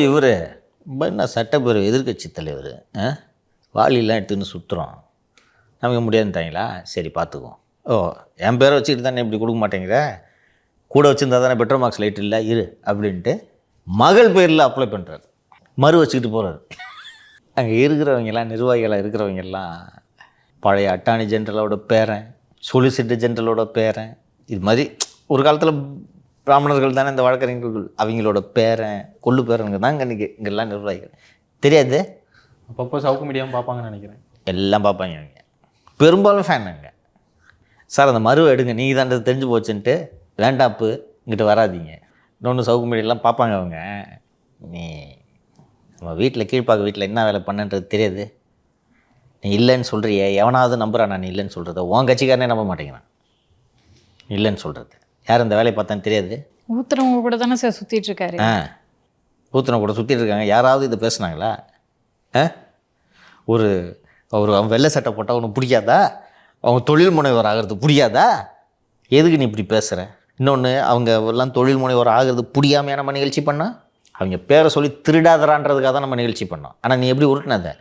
இவர் என்ன சட்டப்பேரவை எதிர்க்கட்சி தலைவர் வாளிலாம் எடுத்துன்னு சுற்றுறோம், நமக்கு முடியாதுட்டாங்களா? சரி பார்த்துக்குவோம். என் பேரை வச்சுக்கிட்டு தானே இப்படி கொடுக்க மாட்டேங்கிற, கூட வச்சுருந்தா தானே பெட்ரோல் மார்க்ஸ் லைட் இல்லை இரு அப்படின்ட்டு மகள் பேரில் அப்ளை பண்ணுறாரு, மறு வச்சுக்கிட்டு போகிறாரு. அங்கே இருக்கிறவங்கெல்லாம் நிர்வாகிகளாக இருக்கிறவங்கெல்லாம் பழைய அட்டார்னி ஜெனரலோட பேரன், சொலிசிட்டர் ஜெனரலோட பேரன், இது மாதிரி ஒரு காலத்தில் பிராமணர்கள் தானே இந்த வழக்கறிஞர்கள், அவங்களோட பேரன் கொள்ளு பேரனுங்க தாங்க இன்றைக்கி இங்கெல்லாம் நிர்வாகிகள். தெரியாது, அப்பப்போ சவுக்கு மீடியாவும் பார்ப்பாங்கன்னு நினைக்கிறேன். எல்லாம் பார்ப்பாங்க அவங்க, பெரும்பாலும் ஃபேனுங்க. சார் அந்த மருவை எடுங்க, நீங்கள் தான் தெரிஞ்சு போச்சுன்ட்டு வேண்டாப்பு இங்கிட்ட வராதிங்க. இன்னொன்று சவுக்கு மீடியெல்லாம் பார்ப்பாங்க அவங்க. நீ நம்ம வீட்டில் கீழ்ப்பாக்க வீட்டில் என்ன வேலை பண்ணுன்றது தெரியாது, நீ இல்லைன்னு சொல்கிறிய, எவனாவது நம்புறான் நீ இல்லைன்னு சொல்கிறத? உன் கட்சிக்காரனே நம்ப மாட்டேங்கிறான் இல்லைன்னு சொல்கிறது. யார் இந்த வேலையை பார்த்தான்னு தெரியாது. ஊத்துறவங்க கூட தானே சார் சுற்றிட்டு இருக்காரு. ஊத்துறவங்க கூட சுற்றிட்டு இருக்காங்க. யாராவது இதை பேசுனாங்களா? ஒரு அவன் வெள்ளை சட்டை போட்டால் அவனுக்கு பிடிக்காதா? அவங்க தொழில் முனைவர் ஆகிறது பிடிக்காதா? எதுக்கு நீ இப்படி பேசுகிற? இன்னொன்று, அவங்க எல்லாம் தொழில் முனைவர் ஆகிறது பிடிக்காமையான நம்ம நிகழ்ச்சி பண்ணால், அவங்க பேரை சொல்லி திருடாதரான்றதுக்காக தான் நம்ம நிகழ்ச்சி பண்ணோம். ஆனால் நீ எப்படி உருட்டினத?